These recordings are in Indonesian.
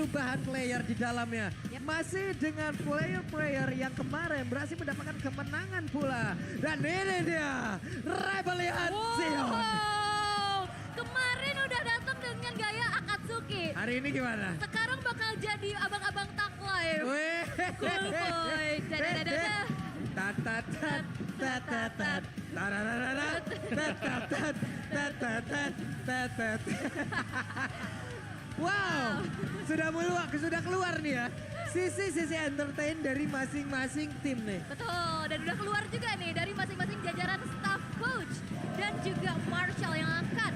perubahan player di dalamnya. Yep. Masih dengan player-player yang kemarin berhasil mendapatkan kemenangan pula. Dan ini dia, Rebellion Zion. Wow, kemarin udah datang dengan gaya Akatsuki. Hari ini gimana? Sekarang bakal jadi abang-abang tak live. Wih. Cool boy. Dadadadada. Tatatat, tatatat, tararararat, tatatat, tatatat, tatatat. Wow, sudah keluar nih ya. Sisi-sisi entertain dari masing-masing tim nih. Betul, dan udah keluar juga nih dari masing-masing jajaran staff coach dan juga Marshall yang akan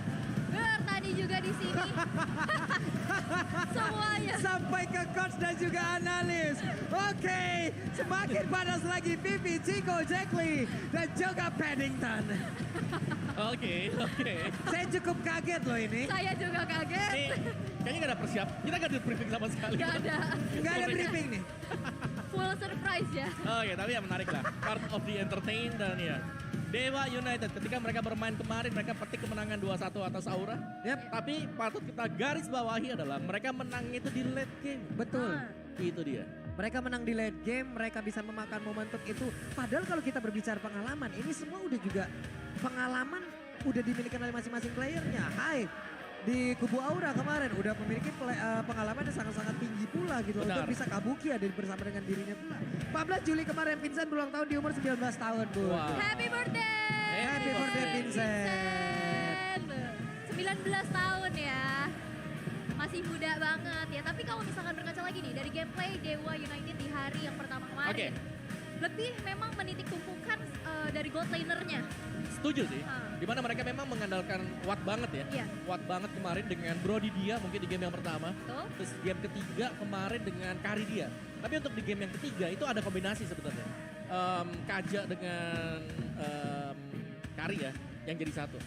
bertanding juga di sini. Semuanya. Sampai ke coach dan juga analis. Oke, semakin panas lagi Pipi, Chico, Jack Lee, dan juga Paddington. Oke. Saya cukup kaget loh ini. Saya juga kaget. Ini kayaknya gak ada persiap. Kita gak ada briefing sama sekali. Gak ada. Nggak ada briefing nih. Full surprise ya. Oke, tapi ya menarik lah. Part of the entertain dan ya. Dewa United ketika mereka bermain kemarin mereka petik kemenangan 2-1 atas Aura. Yap, Tapi patut kita garis bawahi adalah mereka menang itu di late game. betul. Itu dia. Mereka menang di late game, mereka bisa memakan momentum itu. Padahal kalau kita berbicara pengalaman, ini semua udah juga pengalaman udah dimiliki oleh masing-masing playernya. Hai, di kubu Aura kemarin udah memiliki pengalaman yang sangat-sangat tinggi pula gitu. Benar. Untuk bisa kabuki ada bersama dengan dirinya pula. 14 Juli kemarin Vincent berulang tahun di umur 19 tahun, Bu. Wow. Happy birthday. Happy birthday, Vincent. 19 tahun ya. Masih muda banget ya. Tapi kalau misalkan berkaca lagi nih dari gameplay Dewa United di hari yang pertama kemarin. Oke. Lebih memang menitik tumpukan dari gold lanernya. Setuju sih. Ah. Dimana mereka memang mengandalkan Watt banget ya. Iya. Watt banget kemarin dengan Brody dia mungkin di game yang pertama. Betul. Terus game ketiga kemarin dengan Kari dia. Tapi untuk di game yang ketiga itu ada kombinasi sebenarnya. Kaja dengan Kari ya yang jadi satu.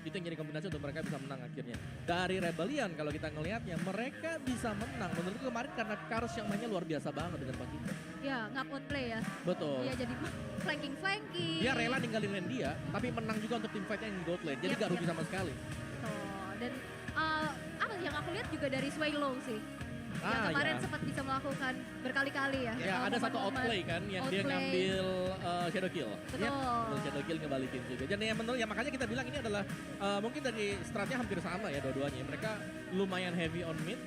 Itu yang jadi kombinasi untuk mereka bisa menang akhirnya. Dari Rebellion kalau kita ngelihatnya mereka bisa menang. Menurutku kemarin karena Kars yang mainnya luar biasa banget dengan Pakito. Ya nggak play ya. Betul. Iya jadi flanking. Dia rela ninggalin lane dia, tapi menang juga untuk tim fight-nya yang di gold lane. Jadi Yap, gak rugi yap. sama sekali. Tuh, dan apa yang aku lihat juga dari Swaylow sih. Yang kemarin ya. sempat bisa melakukan berkali-kali ya. Ya, ada satu momen-momen outplay kan yang dia outplay. ngambil shadow kill. Betul. Terus shadow kill ngebalikin juga. Dan yang menurut ya makanya kita bilang ini adalah mungkin dari stratnya hampir sama ya dua-duanya. Mereka lumayan heavy on mid,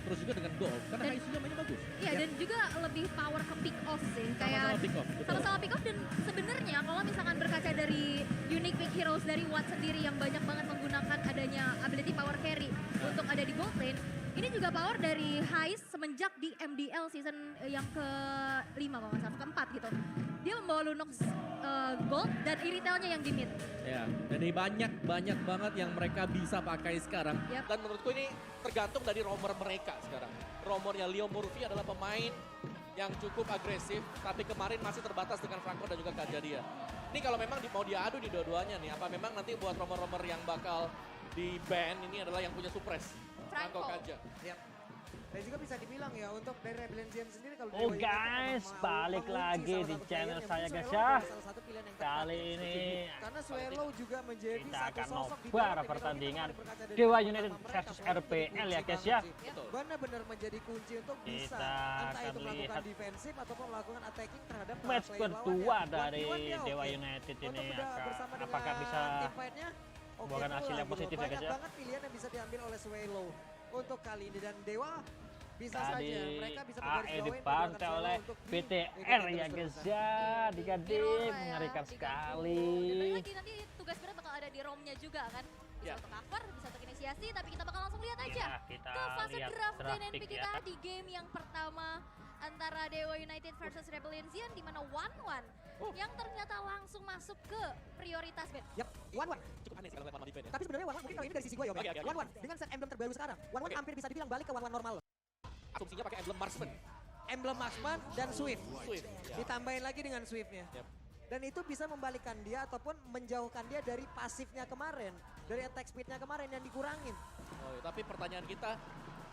terus juga dengan gold. Karena Dan- Haisunya mainnya bagus. Iya dan juga lebih power ke pick off sih. Sama-sama pick off. Betul. Sama-sama pick off dan sebenarnya kalau misalkan berkaca dari unique pick heroes dari Watt sendiri yang banyak banget menggunakan adanya ability power carry untuk ada di gold lane. Ini juga power dari Heist semenjak di MDL season yang ke-5 kalau nggak salah, ke-4 gitu. Dia membawa Lunox gold dan Iritelnya yang di mid. Ya, jadi banyak banget yang mereka bisa pakai sekarang. Yap. Dan menurutku ini tergantung dari roamer mereka sekarang. Roamernya Leo Murphy adalah pemain yang cukup agresif, tapi kemarin masih terbatas dengan Franco dan juga Kajadia. Ini kalau memang mau diadu di dua-duanya nih, apa memang nanti buat roamer-roamer yang bakal di ban ini adalah yang punya suppress. Franco Kaja. Yap. Dan juga bisa dibilang ya untuk dari Rebellion Zion sendiri kalau Oh Dewa United guys, memang mau balik mengunci lagi salah di satu channel player, saya mungkin guys Swallow ya. adalah salah satu pilihan yang tepat Kali ya. ini Karena Swallow juga menjadi kita satu akan sosok di nobar dalam tim pertandingan kalau berkaca dari Dewa pengalaman United mereka, versus mereka RPL ya kunci guys banget ya. sih. Betul. Benar-benar menjadi kunci untuk bisa Kita entah akan itu melakukan lihat defensif ataupun melakukan attacking terhadap Match player kedua lawannya. dari 1v1 dia Dewa oke. United Untuk ini bersama dengan apakah bisa tim fight-nya, oke membuahkan hasil pula yang gitu. positif ya, guys, Banyak ya? banget pilihan yang bisa diambil oleh Swallow untuk kali ini dan Dewa bisa saja Tadi mereka bisa AE menggarisbawahi dibantai pergerakan oleh Swallow untuk BTR ikuti ya terus-terusan. guys ya. Di Di Gading Rora ya, mengerikan di sekali. Gading. Dan lagi nanti tugas berat bakal ada di ROM-nya juga kan. Bisa Ya. untuk cover, bisa untuk inisiasi, tapi kita bakal langsung lihat aja Ya, kita ke fase lihat draft draft PNP pick kita ya. di game yang pertama antara Dewa United versus Rebellion Zion di mana 1-1 yang ternyata langsung masuk ke prioritas band. Yap, one-one. Cukup aneh sih kalau lihat defense. Tapi sebenarnya one-one mungkin kali ini dari sisi gue ya, Om. Oke, oke, oke. One-one dengan set emblem terbaru sekarang. One-one Oke. hampir bisa dibilang balik ke one-one normal loh. Asumsinya pakai emblem marksman. Emblem Marksman dan Swift. Swift. Ya. Ditambahin lagi dengan Swiftnya. Yap. Dan itu bisa membalikkan dia ataupun menjauhkan dia dari pasifnya kemarin. Dari attack speednya kemarin yang dikurangin. Oh, iya. Tapi pertanyaan kita,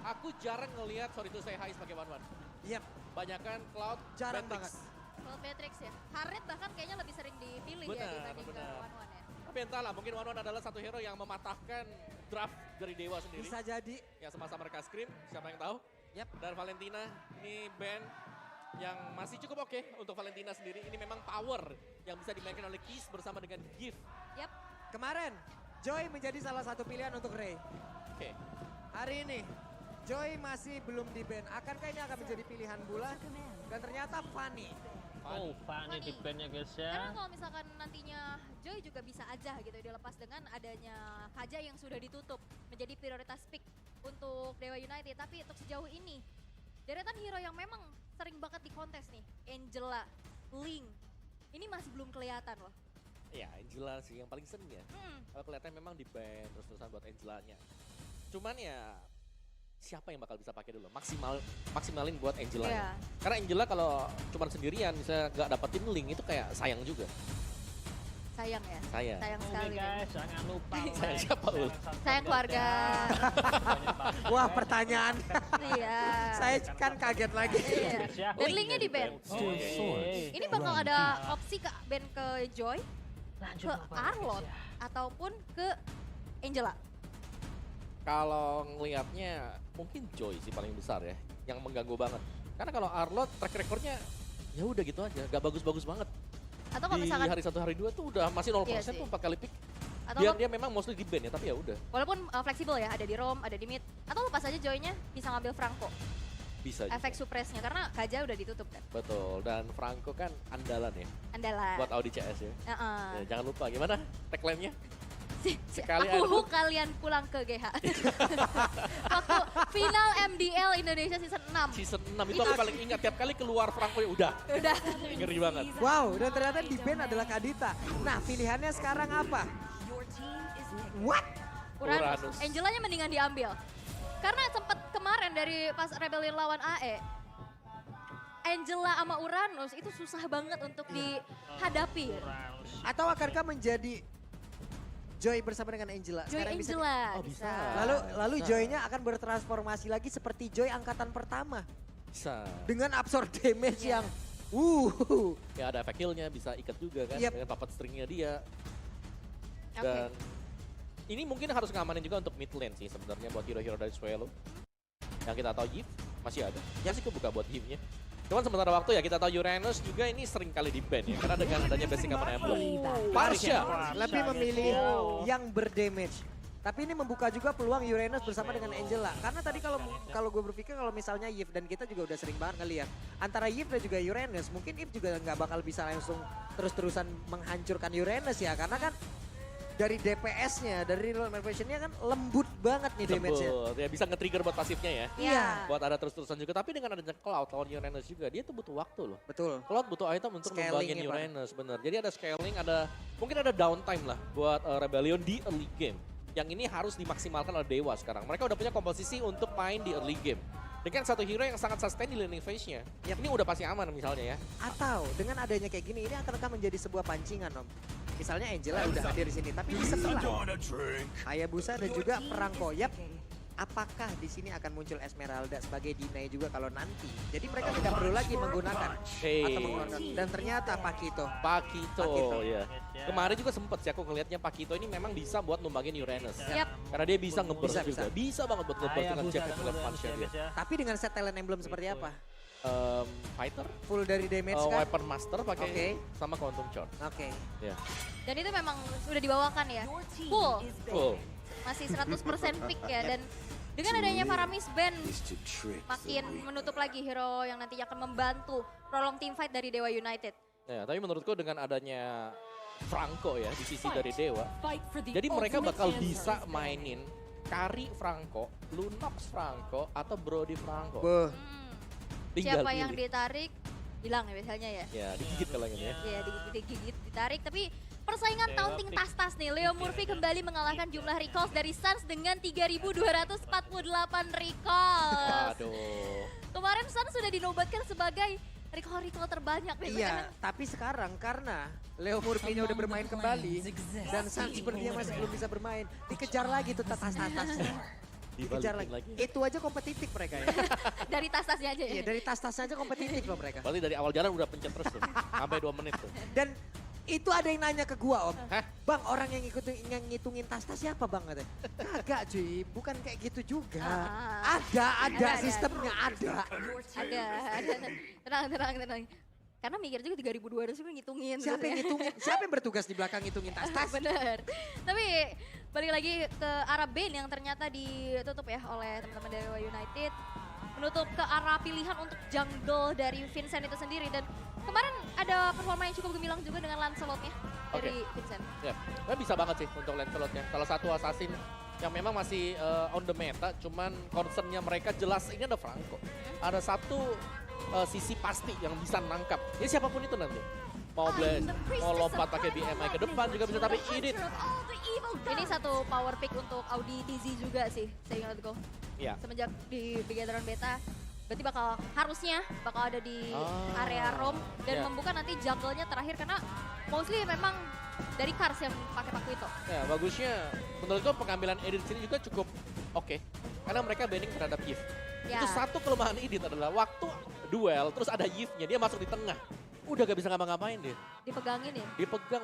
aku jarang ngelihat sorry to say hi sebagai one-one. Yap, Banyakan Cloud, jarang Matrix. banget. Cloud Matrix ya. Harriet bahkan kayaknya lebih sering dipilih ya Benar, dibanding ke benar. 1-1 ya. Tapi entahlah, mungkin one-one adalah satu hero yang mematahkan draft dari Dewa sendiri. Bisa jadi. Ya semasa mereka scrim, siapa yang tahu. Yap. Dan Valentina ini band yang masih cukup oke untuk Valentina sendiri. Ini memang power yang bisa dimainkan oleh Kiss bersama dengan Gift. Yap. Kemarin Joy menjadi salah satu pilihan untuk Ray. Oke. Hari ini Joy masih belum di ban. Akankah ini akan menjadi pilihan Bula? Dan ternyata Fanny. Oh, Fanny di bandnya guys ya. Karena kalau misalkan nantinya Joy juga bisa aja gitu dilepas dengan adanya Kaja yang sudah ditutup menjadi prioritas pick untuk Dewa United. Tapi untuk sejauh ini deretan hero yang memang sering banget di kontes nih, Angela, Link, ini masih belum kelihatan loh. Ya Angela sih yang paling sering ya. Kalau kelihatan memang di band terus-terusan buat Angelanya. Cuman ya siapa yang bakal bisa pakai dulu? Maksimalin buat Angela. Iya. Karena Angela kalau cuman sendirian bisa nggak dapetin Link itu kayak sayang juga. Sayang ya, Sayang. sayang Oke sekali. guys, jangan lupa Sayang like, siapa, Ul? subscribe, Sayang keluarga. Wah, pertanyaan. Iya. Saya kan kaget lagi. Iya. Dan Linknya di ban. Oke. Ini bakal ada opsi ke ban ke Joy, Lanjut ke Bapak Arlot, guys ya. ataupun ke Angela. Kalau ngelihatnya mungkin Joy sih paling besar ya, yang mengganggu banget. Karena kalau Arlot track recordnya ya udah gitu aja, gak bagus-bagus banget. Atau kalau Di misalkan, hari 1 hari 2 tuh udah masih 0% Iya sih. tuh 4 kali pick. atau Dia memang mostly di ban ya, tapi ya udah walaupun fleksibel ya, ada di roam, ada di mid. Atau lepas aja Joy-nya bisa ngambil Franco, bisa juga. efek suppress-nya. Karena Kaja udah ditutup kan, Betul, dan Franco kan andalan ya andalan. buat Audi CS ya. Heeh. Ya, jangan lupa gimana tagline-nya? sekali Aku ada- kalian pulang ke GH. Waktu final MDL Indonesia season 6. Season 6 itu aku paling ingat, tiap kali keluar Franco ya udah Udah. ngeri banget. Wow, dan ternyata di ban adalah Kadita. Nah, pilihannya sekarang apa? What? Uranus. Uranus. Angelanya mendingan diambil. Karena sempet kemarin dari pas Rebellion lawan AE, Angela sama Uranus itu susah banget untuk dihadapi. Atau akankah menjadi Joy bersama dengan Angela? Joy Sekarang bisa- Angela. Oh, bisa. Lalu Bisa. Joy-nya akan bertransformasi lagi seperti Joy angkatan pertama. Bisa. Dengan absorb damage Iya. yang Ya ada efek heal-nya, bisa ikat juga kan Yep. dengan puppet string-nya dia. Oke. Dan ini mungkin harus ngamanin juga untuk mid lane sih sebenarnya buat hero-hero dari Swallow. Yang kita tahu Yip masih ada. Masih kebuka buat Yip-nya. Cuman sementara waktu ya kita tahu Uranus juga ini sering kali di ban ya. Karena dengan adanya basic common emblem. Parsha. lebih memilih yang berdamage. Tapi ini membuka juga peluang Uranus bersama dengan Angela. Karena tadi kalau gue berpikir kalau misalnya Yves dan kita juga udah sering banget kali ya. Antara Yves dan juga Uranus, mungkin Yves juga nggak bakal bisa langsung terus-terusan menghancurkan Uranus ya. Karena kan dari DPS-nya, dari real animation-nya kan lembut banget nih damage-nya. Betul. Ya bisa nge-trigger buat pasifnya ya. Iya. Buat ada terus-terusan juga. Tapi dengan adanya Cloud lawan Uranus juga, dia tuh butuh waktu loh. Betul. Cloud butuh item untuk Scaling ngembangin ya, Pak. Uranus, bener. Jadi ada scaling, mungkin ada downtime lah buat Rebellion di early game. Yang ini harus dimaksimalkan oleh Dewa sekarang. Mereka udah punya komposisi untuk main di early game. Dengan satu hero yang sangat sustain di laning phase-nya. Yap. Ini udah pasti aman misalnya ya. Atau dengan adanya kayak gini, ini akankah menjadi sebuah pancingan Om? Misalnya Angela udah hadir di sini, tapi di sebelah Hayabusa dan juga Franco. Yap, apakah di sini akan muncul Esmeralda sebagai deny juga kalau nanti? Jadi mereka tidak perlu lagi menggunakan atau menggunakan. Dan ternyata Pakito. Pakito, Pakito. ya. Kemarin juga sempet sih aku ngelihatnya Pakito ini memang bisa buat numbangin Uranus. Yap. Karena dia bisa nge-burst Bisa, juga. Bisa banget buat nge-burst dengan check punch-nya dia. Tapi dengan set talent emblem seperti apa? Fighter, Full dari damage kah? Weapon Master pakai Oke. sama Quantum Charge. Oke. Ya. Dan itu memang sudah dibawakan ya. Full. Full. Masih 100% pick ya. Dan dengan adanya Faramis Band makin menutup lagi hero yang nantinya akan membantu prolong team fight dari Dewa United. Ya, tapi menurutku dengan adanya Franco ya di sisi dari Dewa, jadi mereka bakal bisa mainin Kari Franco, Lunox Franco, atau Brody Franco. Beuh. Tinggal Siapa yang pilih. ditarik, hilang ya biasanya ya. Ya, digigit kalau ini ya. Ya digigit, ditarik. Tapi persaingan taunting tas-tas nih. Leo Murphy kembali mengalahkan jumlah recalls dari Suns dengan 3.248 recalls. Aduh. Kemarin Suns sudah dinobatkan sebagai recall terbanyak nih. Iya, tapi sekarang karena Leo Murphy-nya udah bermain kembali dan Sun sepertinya masih belum bisa bermain, dikejar lagi tuh tas-tasnya. Dikejar lagi. Balikin lagi. Itu aja kompetitif mereka ya. Dari tas-tasnya aja ya. Iya, dari tas-tasnya aja kompetitif loh mereka. Berarti dari awal jalan udah pencet terus tuh. Sampai 2 menit tuh. Dan Itu ada yang nanya ke gua Om. Hah? Bang orang yang ngitungin tas-tas siapa bang katanya? Kagak cuy, bukan kayak gitu juga. Ada sistemnya ada. Ada. Tenang. Karena mikir juga 3.200 itu ngitungin. Siapa yang ngitungin? Siapa yang bertugas di belakang ngitungin tas-tas? Bener. Tapi balik lagi ke arah Bane yang ternyata ditutup ya oleh teman-teman Dewa United. Menutup ke arah pilihan untuk jungle dari Vincent itu sendiri. Dan kemarin ada performa yang cukup gemilang juga dengan Lancelot-nya dari Vincent. Ya, memang bisa banget sih untuk Lancelot-nya. Salah satu assassin yang memang masih on the meta, cuman concernnya mereka jelas ini ada Franco. Ada satu sisi pasti yang bisa nangkap. Ya siapapun itu nanti. Mau lompat pakai BMI ke depan juga bisa, tapi Ini satu power pick untuk Audi DZ juga sih, saya ingat go. Iya. Semenjak di Bigatron Beta, berarti harusnya bakal ada di area Rom dan membuka nanti jungle-nya terakhir karena mostly memang dari Kars yang pakai Pakuito. Ya, bagusnya menurut gue pengambilan Edit sini juga cukup oke. Karena mereka banning terhadap Yif. Ya. Itu satu kelemahan Edit adalah waktu duel terus ada Yif-nya, dia masuk di tengah. Udah gak bisa ngapa-ngapain dia. Dipegangin ya? Dipegang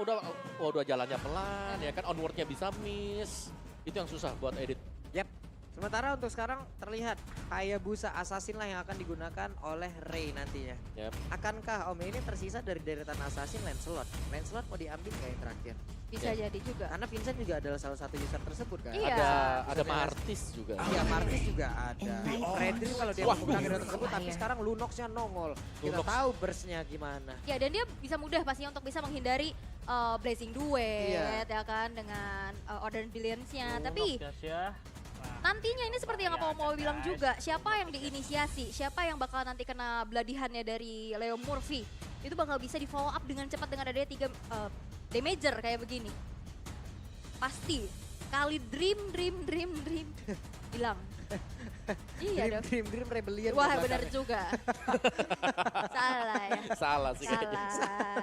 udah jalannya pelan ya kan, onward-nya bisa miss. Itu yang susah buat Edit. Yap. Sementara untuk sekarang terlihat Hayabusa Assassin lah yang akan digunakan oleh Ray nantinya. Yap. Akankah Om ini tersisa dari deretan Assassin Lancelot? Lancelot mau diambil kayak yang terakhir? Bisa jadi juga. Karena Vincent juga adalah salah satu user tersebut kan? Iya. Ada Martis juga. Iya, Martis juga ada. Fredrin kalau dia memegang hero tersebut, tapi sekarang Lunox-nya nongol. Kita Lunox. tahu burst-nya gimana. Ya dan dia bisa mudah pastinya untuk bisa menghindari Blazing Duet ya kan dengan Order Billions-nya. Tapi Guys ya. nantinya ini seperti yang apa mau bilang juga, siapa yang diinisiasi, siapa yang bakal nanti kena beladihannya dari Leo Murphy, itu bakal bisa di follow up dengan cepat dengan adanya 3 damager kayak begini. Pasti kali dream hilang. Iya dong. Dream Rebellion. Wah di belakang. benar juga. Salah ya. Salah sih kayaknya.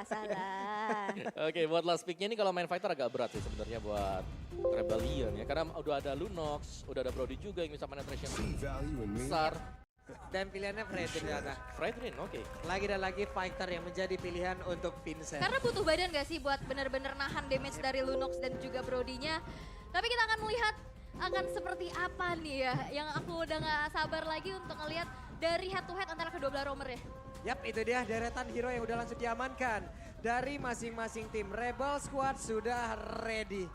Salah. Oke, buat last pick-nya ini kalau main fighter agak berat sih sebenarnya buat Rebellion ya. Karena udah ada Lunox, udah ada Brody juga yang bisa penetration besar. Dan pilihannya Fredrin ternyata. Fredrin, oke. Lagi dan lagi fighter yang menjadi pilihan untuk Vincent. Karena butuh badan gak sih buat bener-bener nahan damage dari Lunox dan juga Brody-nya. Tapi kita akan melihat akan seperti apa nih ya. Yang aku udah gak sabar lagi untuk ngelihat dari head to head antara kedua belah romer ya. Yap, itu dia deretan hero yang udah langsung diamankan. Dari masing-masing tim, Rebel Squad sudah ready.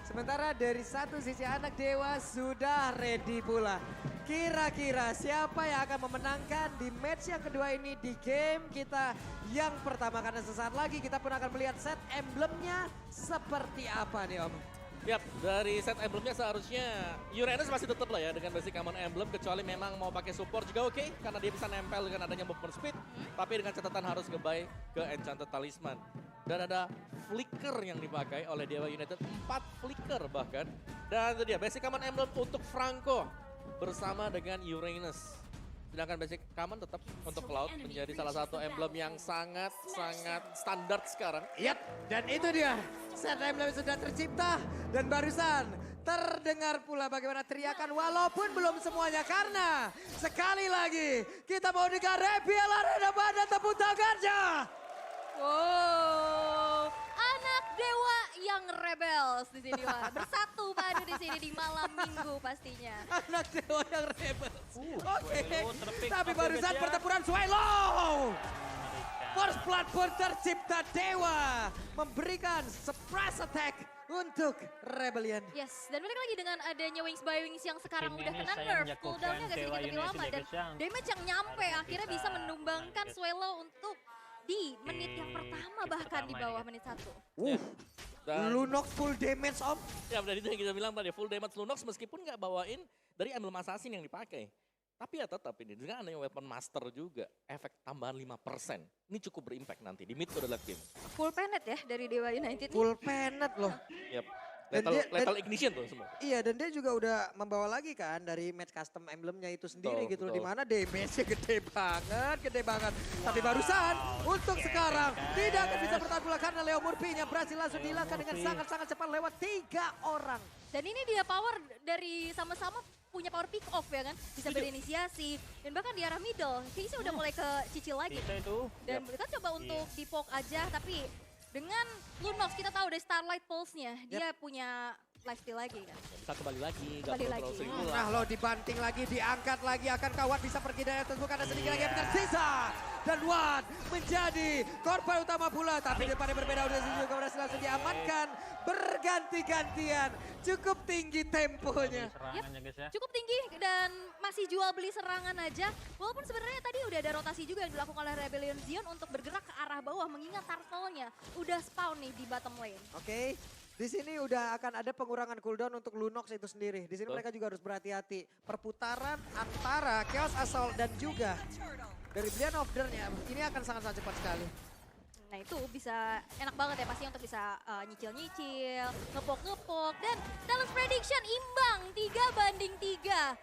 Sementara dari satu sisi anak dewa sudah ready pula. Kira-kira siapa yang akan memenangkan di match yang kedua ini di game kita yang pertama. Karena sesaat lagi kita pun akan melihat set emblemnya seperti apa nih Om. Yap, dari set emblemnya seharusnya Uranus masih tetap lah ya dengan basic common emblem, kecuali memang mau pakai support juga oke, karena dia bisa nempel dengan adanya movement speed, tapi dengan catatan harus nge-buy ke Enchanted Talisman. Dan ada flicker yang dipakai oleh Dewa United, 4 flicker bahkan. Dan itu dia basic common emblem untuk Franco bersama dengan Uranus. Sedangkan basic common tetap untuk Cloud menjadi salah satu emblem yang sangat standar sekarang. Yap, dan itu dia. Set emblem sudah tercipta dan barusan terdengar pula bagaimana teriakan walaupun belum semuanya. Karena sekali lagi kita mau dengar Rebel Arena pada tepuk tangannya. Wow, anak dewa yang rebels di sini Wak. Bersatu padu di sini di malam minggu pastinya. Anak dewa yang rebel. Oke, Swelo terpick tapi off barusan guys ya. pertempuran Swelo. First Blood pun tercipta dewa. Memberikan surprise attack untuk Rebellion. Yes, dan balik lagi dengan adanya Wings by Wings yang sekarang Tim udah ini kena saya nerf, menjagokan cooldownnya gak Dewa sedikit lebih United lama ya dan guys ya. damage yang nyampe Harus akhirnya kita bisa menumbangkan lanjut. Swelo untuk di menit yang pertama Game bahkan di pertama bawah ini. menit 1. Dan Lunox full damage Om. ya dari itu yang kita bilang tadi, full damage Lunox meskipun nggak bawain dari emblem assassin yang dipakai. Tapi ya tetap ini, dengan adanya weapon master juga, efek tambahan 5%. Ini cukup berimpact nanti di mid to the late game. Full penet ya dari Dewa United nih. Full penet loh. Yep. Dan Lethal ignition tuh semua. Iya, dan dia juga udah membawa lagi kan dari match custom emblemnya itu sendiri Betul, gitu loh. betul. Dimana damage-nya gede banget. Tapi barusan untuk sekarang tidak akan bisa bertahan pula karena Leo Murphy-nya berhasil langsung dihilangkan dengan sangat-sangat cepat lewat 3 orang. Dan ini dia power dari sama-sama punya power pick off ya kan. Bisa berinisiasi dan bahkan di arah middle. Kayaknya udah mulai ke cicil lagi. Bisa itu. Dan mereka coba untuk di poke aja tapi Dengan Lunox kita tahu dari Starlight Pulse-nya, dia punya lifesteal lagi kan. Bisa kembali lagi, gak Kembali perlu lagi. terlalu sering Nah ulang. lo dibanting lagi, diangkat lagi, akan Watt bisa pergi dari atas, bukan ada sedikit lagi yang tersisa. Dan Watt menjadi korban utama pula, tapi daripada berbeda udah juga berhasil langsung diamankan. Berganti-gantian, cukup tinggi temponya. Serangannya guys ya. Cukup tinggi dan masih jual beli serangan aja. Walaupun sebenarnya tadi udah ada rotasi juga yang dilakukan oleh Rebellion Zion untuk bergerak ke arah bawah, mengingat turtle-nya udah spawn nih di bottom lane. Oke, di sini udah akan ada pengurangan cooldown untuk Lunox itu sendiri. Di sini Betul. mereka juga harus berhati-hati. Perputaran antara Chaos Assault dan juga dari Brilliant Order-nya ini akan sangat-sangat cepat sekali. Nah itu bisa enak banget ya pastinya untuk bisa nyicil-nyicil, ngepok-ngepok. Dan Talent Prediction imbang 3-3.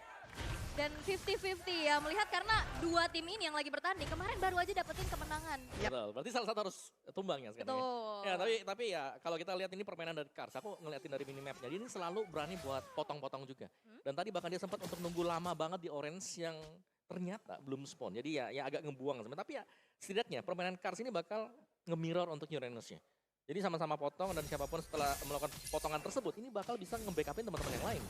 Dan 50-50 ya melihat karena dua tim ini yang lagi bertanding kemarin baru aja dapetin kemenangan. Betul, berarti salah satu harus tumbang ya sekarang. Betul. Ya, tapi ya kalau kita lihat ini permainan dari Kars, aku ngeliatin dari minimapnya, dia ini selalu berani buat potong-potong juga. Dan tadi bahkan dia sempat untuk nunggu lama banget di orange yang ternyata belum spawn. Jadi ya agak ngebuang sebenarnya. Tapi ya setidaknya permainan Kars ini bakal nge-mirror untuk Uranusnya. Jadi sama-sama potong dan siapapun setelah melakukan potongan tersebut ini bakal bisa nge-backupin teman-teman yang lain.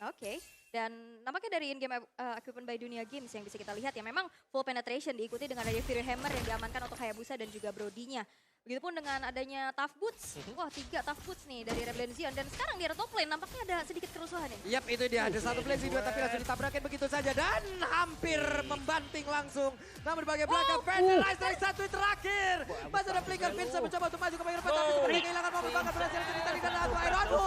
Oke, dan nampaknya dari in-game equipment by Dunia Games yang bisa kita lihat ya memang full penetration diikuti dengan adanya Fury Hammer yang diamankan untuk Hayabusa dan juga Brody-nya. Begitupun dengan adanya Tough Boots, wah 3 Tough Boots nih dari Rebellion Zion dan sekarang di top lane nampaknya ada sedikit kerusuhan ya. Yap, itu dia. Ada satu flash dua tapi langsung ditabrakin begitu saja dan hampir membanting langsung. Namun di bagian belakang Vandalize dari satu yang terakhir. Masih ada Flicker Vincent mencoba untuk maju ke bagian depan tapi sepertinya kehilangan momen banget berhasil ditarik dan Atu Aironu.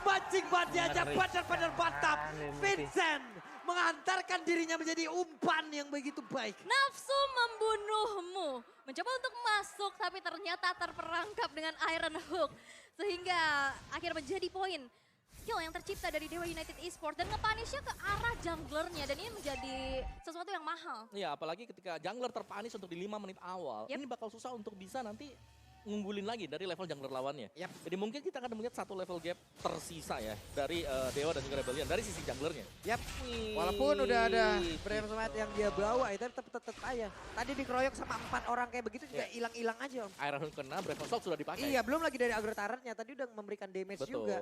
Mancing bannya aja benar-benar mantap. Vincent mengantarkan dirinya menjadi umpan yang begitu baik. Nafsu membunuhmu. Mencoba untuk masuk tapi ternyata terperangkap dengan Iron Hook. Sehingga akhirnya menjadi poin. Skill yang tercipta dari Dewa United Esports dan nge-punishnya ke arah junglernya. Dan ini menjadi sesuatu yang mahal. Iya, apalagi ketika jungler terpanis untuk di 5 menit awal, Yep. ini bakal susah untuk bisa nanti ngunggulin lagi dari level jungler lawannya. Yap. Jadi mungkin kita akan melihat satu level gap tersisa ya dari Dewa dan juga Rebellion dari sisi junglernya. Yap. Wih, Walaupun udah ada gitu. Brave Smite yang dia bawa, itu tetap aja. Tadi dikeroyok sama 4 orang kayak begitu juga hilang-hilang aja om. Iron Hook kena, Brave Assault sudah dipakai. Iya, belum lagi dari agro turretnya tadi udah memberikan damage Betul. juga.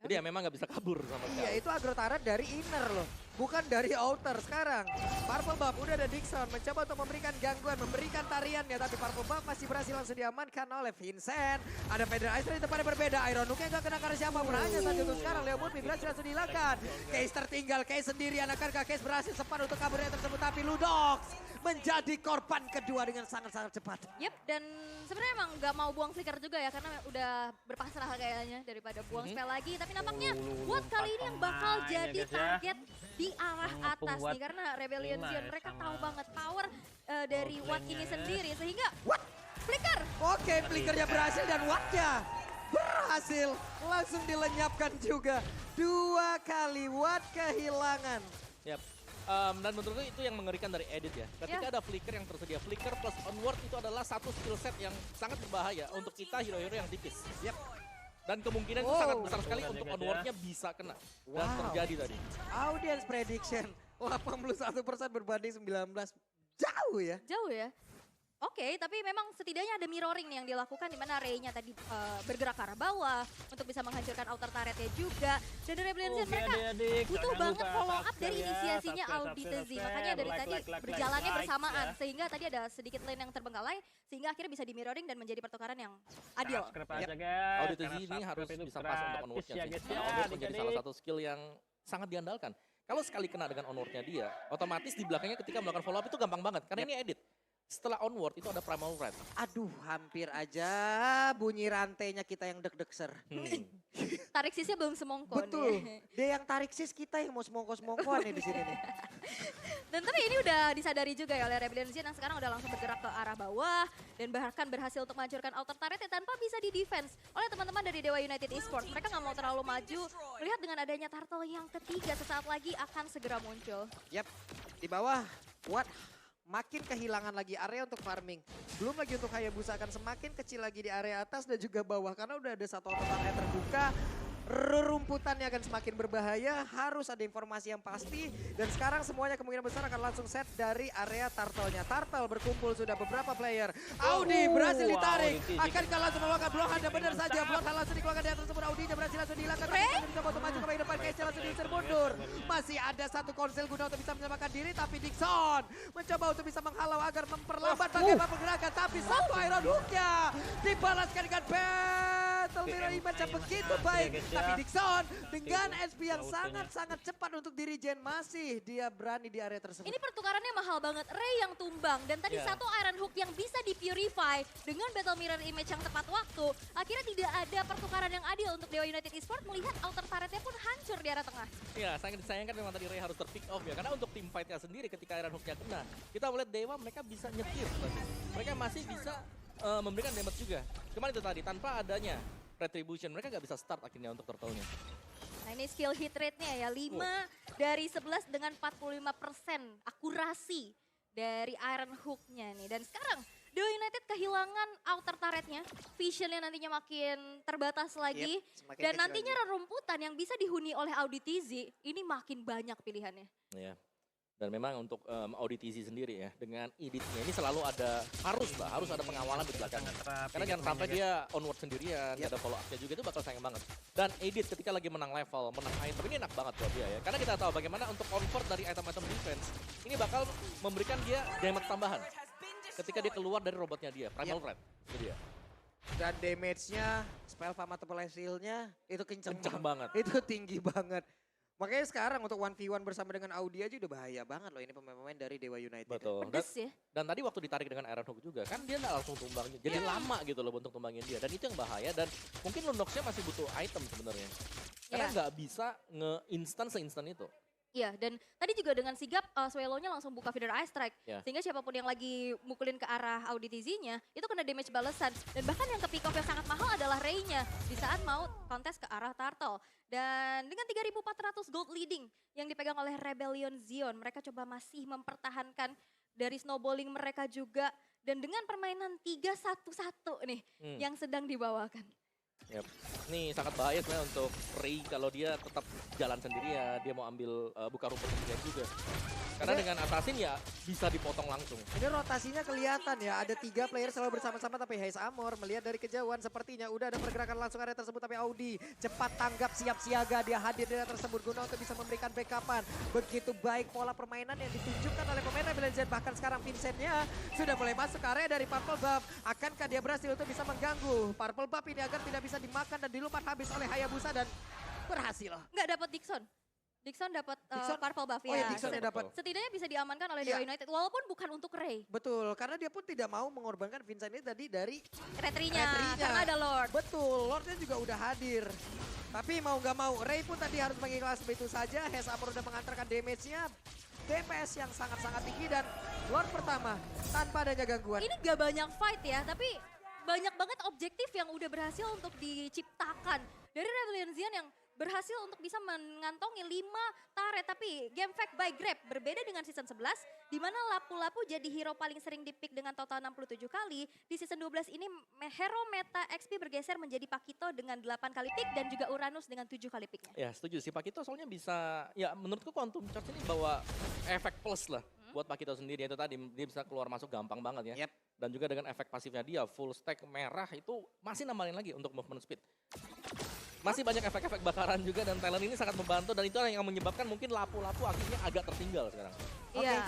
Jadi ya memang nggak bisa kabur sama sekali. Iya, itu agro turret dari inner loh, bukan dari outer sekarang. Purple Buff udah ada Dixon mencoba untuk memberikan gangguan, memberikan tariannya, tapi Purple Buff masih berhasil langsung diamankan oleh Vincent. Ada Federer Ice di tempatnya berbeda, Iron Hook-nya nggak kena karena siapa, hanya saja untuk sekarang. Leo Murphy berhasil langsung dihilangkan. Case tertinggal, Case sendirian, akankah Case berhasil sempat untuk kaburnya tersebut, tapi Ludox menjadi korban kedua dengan sangat-sangat cepat. Yep, dan sebenarnya emang nggak mau buang flicker juga ya karena udah berpasrah kayaknya daripada buang spell lagi. Tapi nampaknya buat kali ini yang bakal pemain ya, jadi guys ya. target di arah Mampu atas buat nih karena Rebellion lima Zion ya mereka sama tahu banget power dari Watt Goblin-nya ini ya. sendiri sehingga What? flicker. Oke, flickernya berhasil dan Watt-nya berhasil langsung dilenyapkan juga. 2 kali Watt kehilangan. Yap. Dan menurutku itu yang mengerikan dari edit ya. Ketika ada flicker yang tersedia, flicker plus onward itu adalah satu skill set yang sangat berbahaya untuk kita hero-hero yang tipis. Yap. Dan kemungkinan itu Oh. sangat besar sekali Bukan untuk ya, guys, onwardnya bisa kena. Dan Wow. terjadi tadi. Audience prediction 81% berbanding 19. Jauh ya. Jauh ya. Oke, tapi memang setidaknya ada mirroring nih yang dilakukan di mana Ray-nya tadi bergerak ke arah bawah untuk bisa menghancurkan outer turret-nya juga. Dan dari Rebellion Zion mereka adik-adik, butuh jangan banget lupa follow up subscribe dari ya, inisiasinya subscribe, Auditezi. subscribe, Makanya dari like, tadi like, berjalannya like, bersamaan. ya. Sehingga tadi ada sedikit lane yang terbengkalai. Sehingga akhirnya bisa di mirroring dan menjadi pertukaran yang adil. Subscribe Yap. aja guys. Auditezi karena ini subscribe harus itu bisa pas untuk gratis onwardnya ya sih. guys Karena ya, onward menjadi salah adik-adik. satu skill yang sangat diandalkan. Kalau sekali kena dengan onwardnya dia, otomatis di belakangnya ketika melakukan follow up itu gampang banget. Karena ini edit. Setelah onward itu ada primal red. Aduh, hampir aja bunyi rantainya kita yang deg-degser. Tarik sisnya belum semongkon. Betul. Ya. Dia yang tarik sis, kita yang mau semongko-semongkoan nih di sini nih. Dan tapi ini udah disadari juga ya oleh Rebellion Zion yang sekarang udah langsung bergerak ke arah bawah. Dan bahkan berhasil untuk menghancurkan outer turret tanpa bisa di-defense oleh teman-teman dari Dewa United Esports. Mereka nggak mau terlalu maju. Melihat dengan adanya turtle yang ketiga sesaat lagi akan segera muncul. Yap, di bawah Watt makin kehilangan lagi area untuk farming. Belum lagi untuk Hayabusa akan semakin kecil lagi di area atas dan juga bawah. Karena udah ada satu outer turret terbuka. rerumputannya akan semakin berbahaya, harus ada informasi yang pasti. Dan sekarang semuanya kemungkinan besar akan langsung set dari area Turtle-nya. Turtle berkumpul sudah beberapa player. Audi berhasil ditarik, akankah langsung melakukan blokan dan benar saja. Blokan langsung dikeluarkan dari tersebut, Audi berhasil langsung dihilangkan. Tapi mencoba untuk maju ke depan, Keisha langsung diusir mundur. Masih ada satu konsel guna untuk bisa menyelamatkan diri, tapi Dixon mencoba untuk bisa menghalau agar memperlambat bagaimana pergerakan. Tapi satu Iron Hook-nya dibalaskan dengan battle mirror image yang begitu baik. Tapi Dixon dengan SP yang sangat-sangat cepat untuk dirigen, masih dia berani di area tersebut. Ini pertukarannya mahal banget. Ray yang tumbang dan tadi satu Iron Hook yang bisa di-purify dengan Battle Mirror Image yang tepat waktu. Akhirnya tidak ada pertukaran yang adil untuk Dewa United Esports, melihat outer turretnya pun hancur di area tengah. Ya, sangat disayangkan memang tadi Ray harus ter-pick off ya. Karena untuk tim fight-nya sendiri ketika Iron Hook-nya kena, kita melihat Dewa mereka bisa nyetir. Mereka masih bisa memberikan damage juga. Cuman itu tadi, tanpa adanya Retribution, mereka nggak bisa start akhirnya untuk turtle-nya. Nah ini skill hit rate-nya ya, 5 dari 11 dengan 45% akurasi dari Iron Hook-nya nih. Dan sekarang Dewa United kehilangan outer turret-nya, vision-nya nantinya makin terbatas lagi. Dan nantinya rerumputan yang bisa dihuni oleh Audi TZ, ini makin banyak pilihannya. Iya. Dan memang untuk Audi TZ sendiri ya, dengan editnya ini selalu ada, harus ada pengawalan di belakangnya. Karena jangan sampai dia onward sendirian, ada follow up-nya juga, itu bakal sayang banget. Dan edit ketika lagi menang level, menang item, ini enak banget buat dia ya. Karena kita tahu bagaimana untuk convert dari item-item defense, ini bakal memberikan dia damage tambahan. Ketika dia keluar dari robotnya dia, Primal Threat, itu dia. Dan damage-nya, spell multiple heal-nya itu kenceng banget. Itu tinggi banget. Makanya sekarang untuk 1v1 bersama dengan Audi aja udah bahaya banget loh ini pemain-pemain dari Dewa United. Betul. Pedes ya. Dan tadi waktu ditarik dengan Iron Hook juga, kan dia nggak langsung tumbangnya. Jadi lama gitu loh untuk tumbangin dia. Dan itu yang bahaya dan mungkin Lundox-nya masih butuh item sebenarnya. Karena nggak bisa nge-instan se-instan itu. Iya, dan tadi juga dengan sigap Swallow-nya langsung buka feeder Ice Strike. Sehingga siapapun yang lagi mukulin ke arah Audi TZ-nya, itu kena damage balasan. Dan bahkan yang ke pick off yang sangat mahal adalah Ray-nya di saat mau kontes ke arah Turtle. Dan dengan 3.400 gold leading yang dipegang oleh Rebellion Zion, mereka coba masih mempertahankan dari snowballing mereka juga. Dan dengan permainan 3-1-1 nih yang sedang dibawakan. Yep. Ini sangat bahaya sebenarnya untuk Ray kalau dia tetap jalan sendirian, dia mau ambil buka rumput sendirian juga. Karena dengan Assassin ya bisa dipotong langsung. Ini rotasinya kelihatan ya, ada 3 player selalu bersama-sama tapi Haze Amor melihat dari kejauhan sepertinya udah ada pergerakan langsung area tersebut tapi Audi cepat tanggap siap siaga, dia hadir di area tersebut guna untuk bisa memberikan backupan. Begitu baik pola permainan yang ditunjukkan oleh pemain Rebellion Zion, bahkan sekarang Vincent-nya sudah mulai masuk ke area dari Purple Buff. Akankah dia berhasil untuk bisa mengganggu Purple Buff ini agar tidak bisa dimakan dan dilumpat habis oleh Hayabusa dan berhasil. Nggak dapat Dixon. Dixon dapat Purple Buff Oh ya. ya, Dixon yang dapat. Setidaknya bisa diamankan oleh Dewa United walaupun bukan untuk Ray. Betul, karena dia pun tidak mau mengorbankan Vincent ini tadi dari Retrinya, karena ada Lord. Betul, Lordnya juga udah hadir. Tapi mau nggak mau, Ray pun tadi harus mengikhlas begitu saja. Haze Amor udah mengantarkan damage-nya. DPS yang sangat-sangat tinggi dan Lord pertama tanpa adanya gangguan. Ini gak banyak fight ya, tapi banyak banget objektif yang udah berhasil untuk diciptakan. Dari Rebellion Zion yang berhasil untuk bisa mengantongi 5 turret. Tapi game fact by Grab berbeda dengan season 11. Di mana Lapu-Lapu jadi hero paling sering di-pick dengan total 67 kali. Di season 12 ini hero meta XP bergeser menjadi Pakito dengan 8 kali pick. Dan juga Uranus dengan 7 kali picknya. Ya setuju sih, Pakito soalnya bisa, ya menurutku Quantum Charge ini bawa efek plus lah. Buat Pakito sendiri itu tadi, dia bisa keluar masuk gampang banget ya. Dan juga dengan efek pasifnya dia, full stack merah itu masih nambahin lagi untuk movement speed. Masih banyak efek-efek bakaran juga dan talent ini sangat membantu dan itu yang menyebabkan mungkin Lapu-Lapu akhirnya agak tertinggal sekarang. Iya.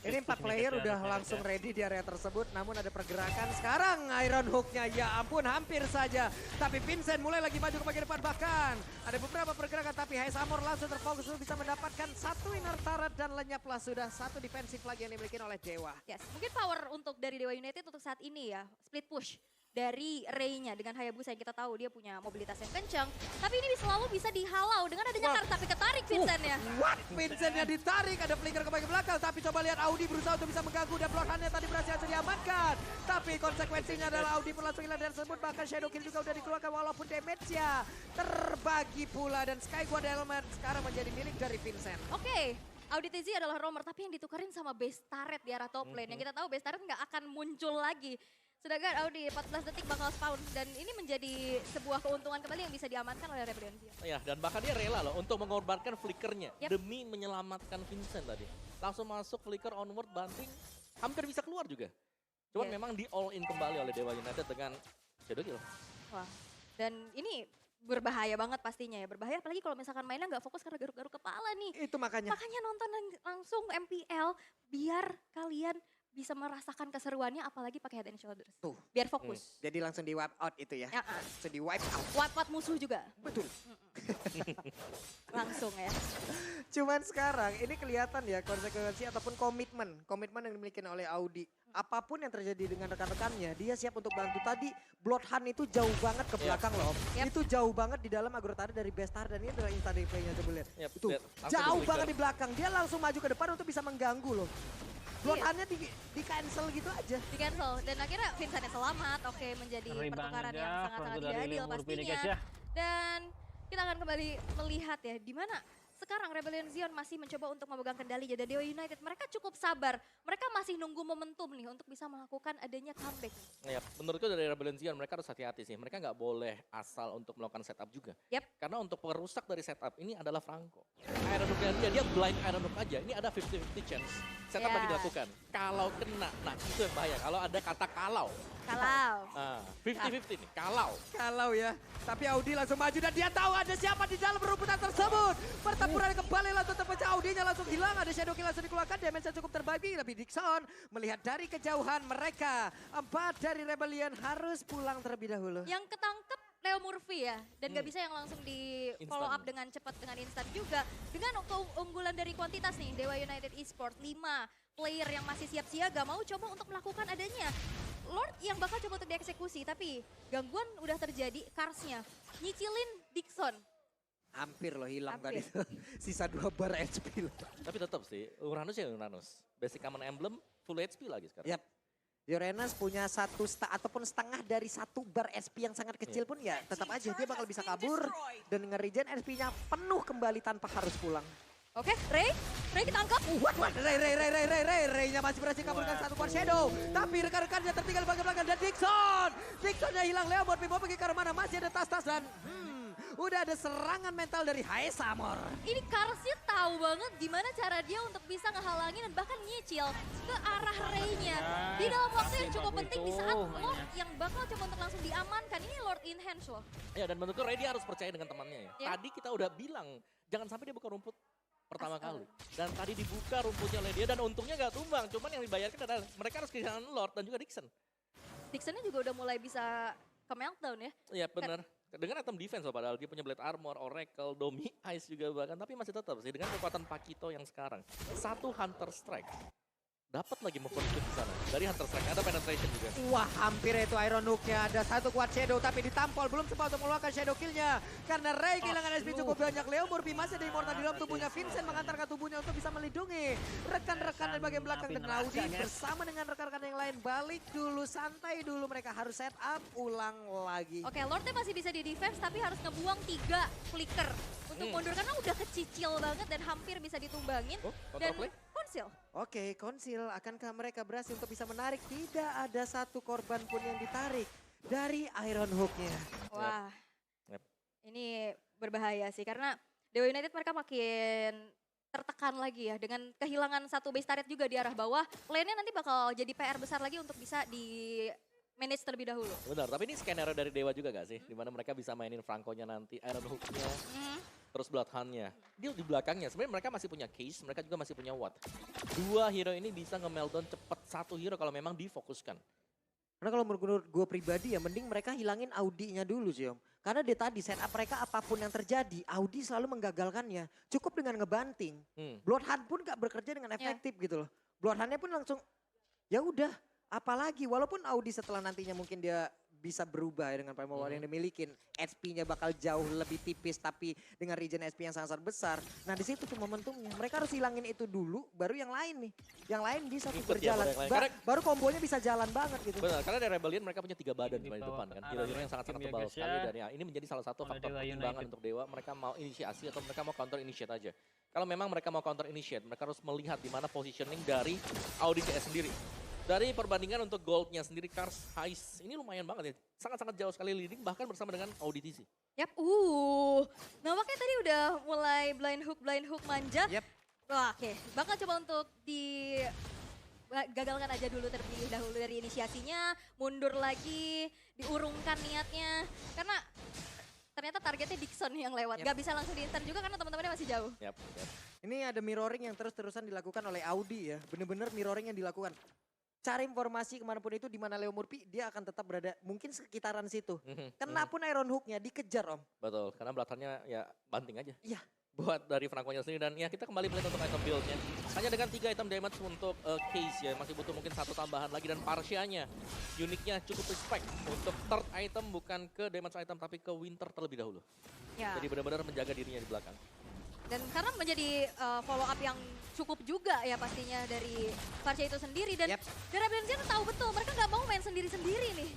Ini 4 player udah langsung ready di area tersebut, namun ada pergerakan sekarang Iron Hook-nya, ya ampun hampir saja. Tapi Vincent mulai lagi maju ke bagian depan, bahkan ada beberapa pergerakan tapi Haze Amor langsung terfokus untuk bisa mendapatkan 1 inner turret dan lenyaplah sudah 1 defensif lagi yang dimiliki oleh Dewa. Yes, mungkin power untuk dari Dewa United untuk saat ini ya, split push dari Ray-nya dengan Hayabusa yang kita tahu dia punya mobilitas yang kencang. Tapi ini selalu bisa dihalau dengan adanya kartu tapi ketarik Vincent-nya. What? Vincent-nya ditarik, ada flicker ke bagian belakang. Tapi coba lihat Audi berusaha untuk bisa mengganggu dan blokannya tadi berhasil diamankan. Tapi konsekuensinya adalah Audi pun langsung hilang dan tersebut. Bahkan Shadow Kill juga udah dikeluarkan walaupun damage-nya terbagi pula. Dan Sky God Element sekarang menjadi milik dari Vincent. Oke. Audi TZ adalah roamer tapi yang ditukarin sama base turret di arah top lane. Yang kita tahu base turret nggak akan muncul lagi. Sedangkan Audi 14 detik bakal spawn dan ini menjadi sebuah keuntungan kembali yang bisa diamankan oleh Rebellion Zion. Ya, dan bahkan dia rela loh untuk mengorbankan flickernya Yap. demi menyelamatkan Vincent tadi. Langsung masuk flicker onward banting, hampir bisa keluar juga. Cuman Iya. memang di all in kembali oleh Dewa United dengan Shadow Kill. Wah, dan ini berbahaya banget pastinya ya. Berbahaya apalagi kalau misalkan mainnya nggak fokus karena garuk-garuk kepala nih. Itu makanya. Makanya nonton langsung MPL biar kalian bisa merasakan keseruannya apalagi pakai Head and Shoulders. Tuh. Biar fokus. Jadi langsung di wipe out itu ya. Ya, Langsung di wipe out. Wipe musuh juga. Betul. Langsung ya. Cuman sekarang ini kelihatan ya konsekuensi ataupun komitmen. Komitmen yang dimiliki oleh Audi. Apapun yang terjadi dengan rekan-rekannya, dia siap untuk bantu. Tadi Bloodhound itu jauh banget ke belakang loh. Yap. Itu jauh banget di dalam agrotari dari Bestar dan ini adalah insta play-nya coba lihat. Yap, Itu lihat. Langsung jauh di-flicker. banget di belakang. Dia langsung maju ke depan untuk bisa mengganggu loh. Bloodhound-nya di cancel gitu aja. Di cancel dan akhirnya Vincentnya selamat. Oke, menjadi Ngeri pertukaran banget yang ya, sangat-sangat front tidak dari adil Lemur Phoenix pastinya. ya. Dan kita akan kembali melihat ya di mana sekarang Rebellion Zion masih mencoba untuk memegang kendali jadi Dewa United. Mereka cukup sabar. Mereka masih nunggu momentum nih untuk bisa melakukan adanya comeback. Ya, menurutku dari Rebellion Zion mereka harus hati-hati sih. Mereka nggak boleh asal untuk melakukan setup juga. Yap. Karena untuk perusak dari setup ini adalah Franco. Iron Hook dia blind Iron Hook aja. Ini ada 50-50 chance. Setup Ya. lagi dilakukan. Kalau kena, nah itu yang bahaya. Kalau ada kata kalau. Kalau. 50-50 nih, kalau. Kalau ya, tapi Audi langsung maju dan dia tahu ada siapa di dalam perebutan tersebut. Pertempuran kembali langsung terpecah, Audinya langsung hilang, ada Shadow Kill langsung dikeluarkan, damage cukup terbagi. Tapi Dixon melihat dari kejauhan mereka, 4 dari Rebellion harus pulang terlebih dahulu. Yang ketangkep Leo Murphy ya. Dan gak bisa yang langsung di follow up Instan. dengan cepat dengan instan juga. Dengan keunggulan dari kuantitas nih, Dewa United Esports 5 player yang masih siap siaga mau coba untuk melakukan adanya Lord yang bakal coba untuk dieksekusi. Tapi gangguan udah terjadi, Karsnya nyicilin Dixon. Hampir loh hilang Hampir. tadi. Sisa 2 bar HP loh. Tapi tetap sih, Uranus ya Uranus. Basic Common Emblem, full HP lagi sekarang. Yap. Yorenas punya ataupun setengah dari 1 bar SP yang sangat kecil pun ya tetap aja dia bakal bisa kabur dan nge-regen SP-nya penuh kembali tanpa harus pulang. Oke, Ray ketangkep. Ray-nya masih berhasil kabur dengan 1 quad shadow. Tapi rekan-rekannya tertinggal bagian belakang dan Dixonnya hilang. Leo mau pergi ke arah mana, masih ada tas-tas dan udah ada serangan mental dari Hae Samor. Ini Karsnya tahu banget gimana cara dia untuk bisa ngehalangin dan bahkan nyicil ke arah Ray-nya. Di dalam waktu yang cukup penting di saat Lord yang bakal coba untuk langsung diamankan. Ini Lord in hands loh. Ya, dan menurutku Ray dia harus percaya dengan temannya ya. Ya. Tadi kita udah bilang, jangan sampai dia buka rumput pertama Astaga. kali. Dan tadi dibuka rumputnya oleh dia dan untungnya gak tumbang. Cuman yang dibayarkan adalah mereka harus kehilangan Lord dan juga Dixon. Dixonnya juga udah mulai bisa ke meltdown ya. Iya benar. Dengan item defense loh padahal dia punya Blade Armor, Oracle, Domi, Ice juga bahkan. Tapi masih tetap sih dengan kekuatan Pakito yang sekarang. 1 Hunter Strike. Dapat lagi move on di sana. Dari Hunter Strike ada penetration juga. Wah hampir itu Iron Hook-nya. Ada 1 quad shadow tapi ditampol. Belum sempat untuk mengeluarkan shadow kill-nya. Karena Ray kehilangan SP cukup banyak. Leo Murphy masih ada immortal di dalam tubuhnya. Vincent mengantarkan tubuhnya untuk bisa melindungi rekan-rekan di bagian belakang. Dan Audi bersama dengan rekan-rekan yang lain. Balik dulu, santai dulu. Mereka harus set up, ulang lagi. Oke, Lordnya masih bisa di defense tapi harus ngebuang 3 flicker untuk mundur karena udah kecicil banget dan hampir bisa ditumbangin. Oh, Dan counterplay? konsil. Oke, Konsil, akankah mereka berhasil untuk bisa menarik? Tidak ada 1 korban pun yang ditarik dari Iron Hook-nya. Wah, Yep. ini berbahaya sih karena Dewa United mereka makin tertekan lagi ya dengan kehilangan 1 base turret juga di arah bawah. Lane-nya nanti bakal jadi PR besar lagi untuk bisa di manage terlebih dahulu. Benar, tapi ini skenario dari Dewa juga gak sih? Dimana mereka bisa mainin Franco-nya nanti, Iron Hook-nya, terus Bloodhound-nya. Dia di belakangnya, sebenarnya mereka masih punya Case, mereka juga masih punya Watt. 2 hero ini bisa nge-meltdown cepet 1 hero kalau memang difokuskan. Karena kalau menurut gue pribadi ya mending mereka hilangin Audi-nya dulu sih Om. Karena dia tadi setup mereka apapun yang terjadi, Audi selalu menggagalkannya. Cukup dengan ngebanting. Bloodhound pun gak bekerja dengan efektif gitu loh. Bloodhound-nya pun langsung ya udah apalagi walaupun Audi setelah nantinya mungkin dia bisa berubah ya dengan Primal War yang dimiliki. SP-nya bakal jauh lebih tipis tapi dengan regen SP yang sangat besar. Nah di situ tuh momentumnya. Mereka harus hilangin itu dulu baru yang lain nih. Yang lain bisa tuh Ikut ya, berjalan. baru yang lain. Karena- Baru kombonya bisa jalan banget gitu. Benar, karena dari Rebellion mereka punya 3 badan Ini cuma di bawa depan ke kan. arah Hero-hero yang sangat-sangat tim ya, tebal guys, sekali ya. dan ya ini menjadi salah satu Oleh faktor Dewa pertimbangan United. untuk Dewa. Mereka mau inisiasi atau mereka mau counter initiate aja. Kalau memang mereka mau counter initiate, mereka harus melihat di mana positioning dari Audi CS sendiri. Dari perbandingan untuk goldnya sendiri, Cars, Heist, ini lumayan banget ya. Sangat-sangat jauh sekali leading, bahkan bersama dengan Audi TC. Yap, nampaknya tadi udah mulai blind hook manja. Yep. Wah, oke. Bakal coba untuk gagalkan aja dulu terlebih dahulu dari inisiasinya, mundur lagi, diurungkan niatnya. Karena ternyata targetnya Dixon yang lewat. Yep. Gak bisa langsung diinter juga karena teman-temannya masih jauh. Yap. Ini ada mirroring yang terus-terusan dilakukan oleh Audi ya. Bener-bener mirroring yang dilakukan. Cari informasi kemanapun itu di mana Leo Murphy, dia akan tetap berada mungkin sekitaran situ. Kenapun Iron Hook-nya dikejar Om. Betul, karena belakangnya ya banting aja. Iya. Buat dari Franco-nya sendiri, dan ya kita kembali melihat untuk item build-nya. Hanya dengan 3 item damage untuk Case ya, masih butuh mungkin 1 tambahan lagi, dan Parsia-nya uniknya cukup respect untuk third item, bukan ke damage item tapi ke Winter terlebih dahulu. Ya. Jadi benar-benar menjaga dirinya di belakang. Dan karena menjadi follow up yang cukup juga ya pastinya dari Parcia itu sendiri. Dan Yep. dari Rebellion tahu betul mereka nggak mau main sendiri-sendiri nih.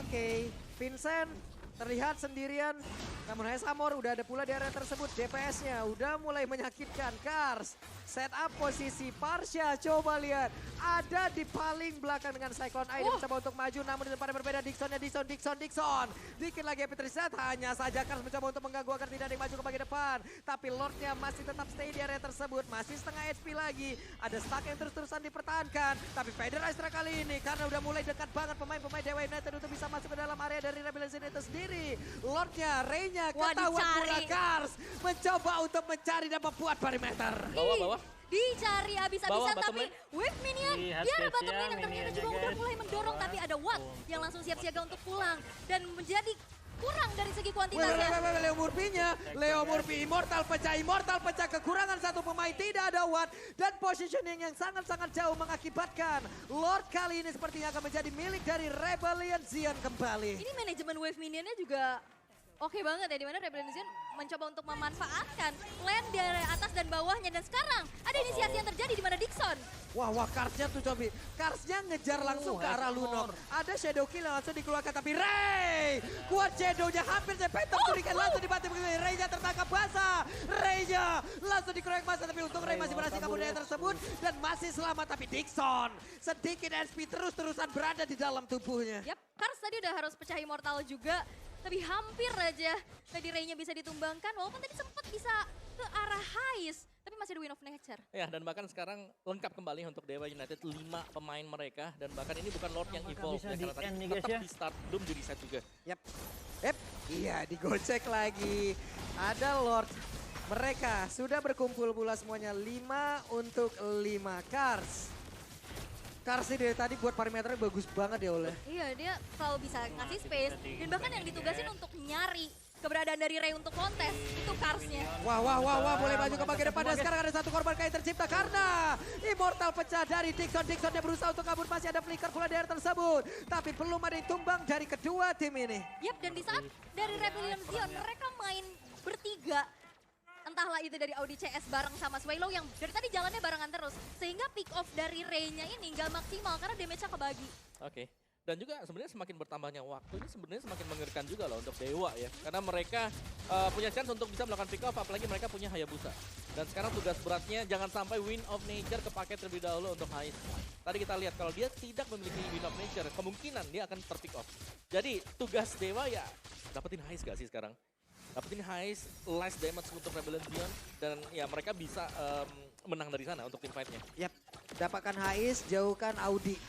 Oke, Vincent terlihat sendirian. Namun Hesamor udah ada pula di area tersebut. DPS-nya udah mulai menyakitkan. Cars set up posisi Parsia. Coba lihat. Ada di paling belakang dengan Cyclone Eye. Dia mencoba untuk maju namun di depan berbeda. Dixonnya Dixon. Dikit lagi Epic Reset. Hanya saja Cars mencoba untuk mengganggu agar tidak ada yang maju ke bagian depan. Tapi Lordnya masih tetap stay di area tersebut. Masih setengah HP lagi. Ada stack yang terus-terusan dipertahankan. Tapi Vader Astra kali ini karena udah mulai dekat banget pemain-pemain Dewa United untuk bisa masuk ke dalam area dari Rebellion itu sendiri. Lordnya, Rey-nya ketahuan pula Cars mencoba untuk mencari dan membuat perimeter. Bawah. Dicari Bawah, abis-abisan bottom tapi lane. Wave Minion Lihat dia guys bottom ya, lane yang ternyata minionnya juga udah guys. mulai mendorong. Tapi ada Watt yang langsung siap-siaga untuk pulang. Dan menjadi kurang dari segi kuantitasnya. Leo Murphy-nya, Leo Murphy Immortal pecah, kekurangan satu pemain, tidak ada Watt. Dan positioning yang sangat-sangat jauh mengakibatkan Lord kali ini sepertinya akan menjadi milik dari Rebellion Zion kembali. Ini manajemen Wave Minionnya juga oke banget ya, dimana Rebellion Zion mencoba untuk memanfaatkan lane dari atas dan bawahnya. Dan sekarang ada inisiasi yang terjadi di mana Dixon. Wah, Karsnya tuh Cobi. Karsnya ngejar langsung ke arah Lunok. Ada Shadow Kill yang langsung dikeluarkan, tapi Rey! Kuat Shadow-nya hampir sampai Turikan langsung dibantu begitu. Rey-nya tertangkap basah. Rey-nya langsung dikeroyok basah, tapi untung Rey masih berhasil kabur dari tersebut. Dan masih selamat, tapi Dixon sedikit SP terus-terusan berada di dalam tubuhnya. Yap, Kars tadi udah harus pecah immortal juga. Tapi hampir aja tadi Rey-nya bisa ditumbangkan. Walaupun tadi sempat bisa ke arah Heist. Tapi masih ada Wind of Nature. Ya, dan bahkan sekarang lengkap kembali untuk Dewa United 5 pemain mereka, dan bahkan ini bukan Lord yang Apakah evolve bisa ya, karena di-end tadi nih, guys, tetap ya? di start, Doom di reset juga. Yap. Iya, digocek lagi. Ada Lord. Mereka sudah berkumpul pula semuanya 5 untuk 5 Cars. Cars ini dari tadi buat parameternya bagus banget ya oleh. Iya, dia selalu bisa ngasih space. Dan bahkan yang ditugasin untuk nyari keberadaan dari Rey untuk kontes, itu Karsnya. Wah, boleh maju ke bagian depan dan sekarang ada satu korban kayak tercipta karena Immortal pecah dari Dixon. Dixonnya berusaha untuk kabur, masih ada flicker pula di area tersebut. Tapi belum ada yang tumbang dari kedua tim ini. Yap, dan di saat dari Rebellion Zion mereka main bertiga. Entahlah itu dari Audi CS bareng sama Swallow yang dari tadi jalannya barengan terus. Sehingga pick off dari Rey-nya ini nggak maksimal karena damage-nya kebagi. Oke. Dan juga sebenarnya semakin bertambahnya waktu ini sebenarnya semakin mengerikan juga loh untuk Dewa ya. Karena mereka punya chance untuk bisa melakukan pick off, apalagi mereka punya Hayabusa. Dan sekarang tugas beratnya jangan sampai Wind of Nature kepake terlebih dahulu untuk Heist. Tadi kita lihat kalau dia tidak memiliki Wind of Nature, kemungkinan dia akan terpick off. Jadi tugas Dewa ya dapetin Heist gak sih sekarang? Dapetin Heist, last damage untuk Rebellion Zion, dan ya mereka bisa menang dari sana untuk tim fight-nya. Yap, dapatkan Hais, jauhkan Audi.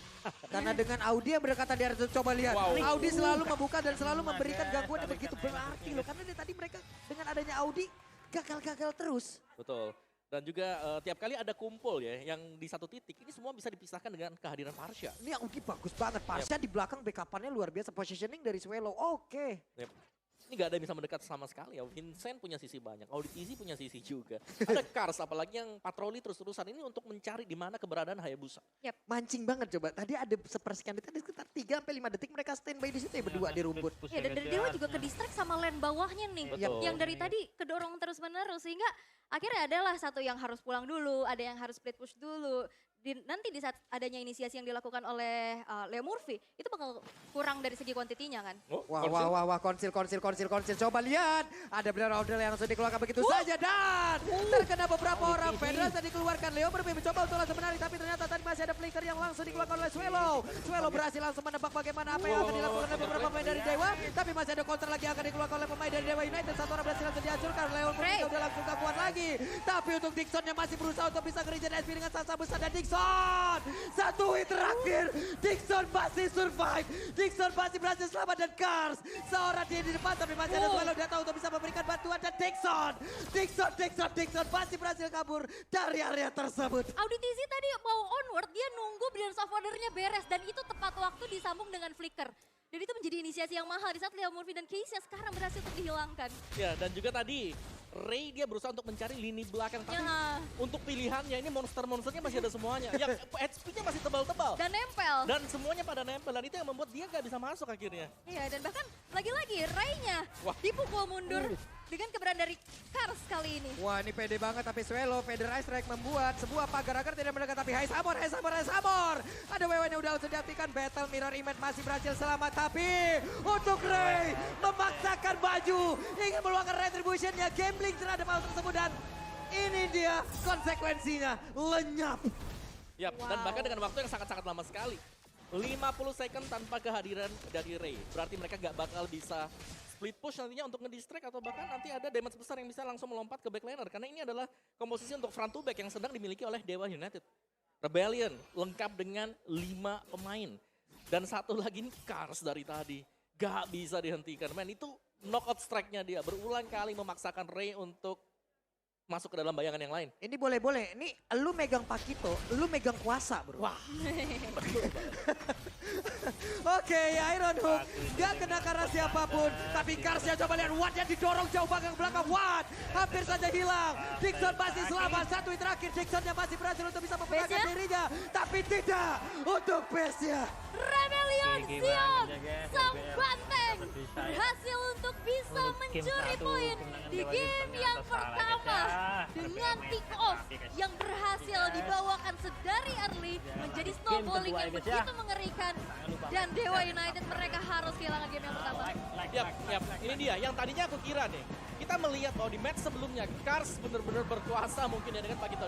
Karena dengan Audi yang berdekatan di area, coba lihat. Wow. Audi selalu membuka dan selalu memberikan gangguan yang begitu berarti loh. Karena dari tadi mereka dengan adanya Audi gagal-gagal terus. Betul. Dan juga tiap kali ada kumpul ya yang di satu titik, ini semua bisa dipisahkan dengan kehadiran Parsia. Ini Audi bagus banget. Parsia di belakang backupannya luar biasa. Positioning dari Swallow, oke. Yep. Ini gak ada yang bisa mendekat sama sekali ya. Vincent punya sisi banyak, Audit Easy punya sisi juga. Ada Cars apalagi yang patroli terus-terusan ini untuk mencari di mana keberadaan Hayabusa. Mancing banget coba. Tadi ada sepersekian detik, ada sekitar 3-5 detik mereka standby di situ ya berdua di rumput. Ya, dan dari Dewa juga ke distract sama lane bawahnya nih. Betul. Yang dari tadi kedorong terus-menerus sehingga akhirnya adalah satu yang harus pulang dulu, ada yang harus split push dulu. Nanti di saat adanya inisiasi yang dilakukan oleh Leo Murphy, itu bakal kurang dari segi kuantitinya kan. Wah, konsil. Coba lihat, ada benar order yang langsung dikeluarkan begitu saja dan terkena beberapa orang. Federasi dikeluarkan, Leo Murphy mencoba untuk langsung menarik, tapi ternyata tadi masih ada flicker yang langsung dikeluarkan oleh Swelo. Swelo berhasil langsung menebak bagaimana apa yang akan dilakukan oleh beberapa pemain dari Dewa. Tapi masih ada counter lagi yang akan dikeluarkan oleh pemain dari Dewa United. Satu orang berhasil langsung dihancurkan. Leon pun juga udah langsung gak kuat lagi. Tapi untuk Dixon yang masih berusaha untuk bisa nge-regen SP dengan Sasa besar dan Dixon. Satu hit terakhir. Dixon masih survive. Dixon masih berhasil selamat dan Cars. Seorang dia di depan tapi masih ada Swelo datang untuk bisa memberikan bantuan dan Dixon masih berhasil kabur dari area tersebut. Auditisi tadi mau onward, dia nunggu Brilliance of Order-nya beres dan itu tepat waktu disambung dengan flicker. Dan itu menjadi inisiasi yang mahal di saat Leo Murphy dan Casey sekarang berhasil untuk dihilangkan. Ya, dan juga tadi Ray dia berusaha untuk mencari lini belakang. Tapi untuk pilihannya ini monster-monsternya masih ada semuanya. Yang HP-nya masih tebal-tebal. Dan nempel. Dan semuanya pada nempel. Dan itu yang membuat dia gak bisa masuk akhirnya. Iya, dan bahkan lagi-lagi Ray-nya dipukul mundur dengan keberadaan dari Cars kali ini. Wah, ini pede banget tapi Swelo, Federal Strike membuat sebuah pagar agar tidak mendekat tapi Hai Sabor. Ada WW yang udah langsung diaktifkan. Battle Mirror Image masih berhasil selamat tapi untuk Ray memaksakan baju ingin meluangkan retributionnya, gambling terhadap hal tersebut dan ini dia konsekuensinya, lenyap. Yap, dan bahkan dengan waktu yang sangat-sangat lama sekali. 50 second tanpa kehadiran dari Ray. Berarti mereka gak bakal bisa split push nantinya untuk nge-distract atau bahkan nanti ada damage besar yang bisa langsung melompat ke backliner. Karena ini adalah komposisi untuk front to back yang sedang dimiliki oleh Dewa United. Rebellion lengkap dengan 5 pemain. Dan satu lagi nih Cars dari tadi. Gak bisa dihentikan. Man, itu knockout strike-nya dia. Berulang kali memaksakan Ray untuk masuk ke dalam bayangan yang lain. Ini boleh-boleh, ini lu megang Pakito, lu megang kuasa bro. Wah, Oke, Iron Hook gak kena karena siapapun. Tapi Karsnya coba lihat Watt yang didorong jauh banget ke belakang. Watt hampir saja hilang. Dixon masih selamat. Satu hit terakhir, Dixonnya masih berhasil untuk bisa mempertahankan dirinya. Tapi tidak untuk Base-nya. Rebellion Sion, sang banteng, berhasil untuk bisa mencuri poin di game yang pertama. Dengan pick off yang berhasil dibawakan sedari early menjadi snowballing yang begitu mengerikan. Dan Dewa United mereka harus kehilangan game yang pertama. Yap, ini dia yang tadinya aku kira nih. Kita melihat bahwa di match sebelumnya Cars benar-benar berkuasa mungkin ya dengan Pakito.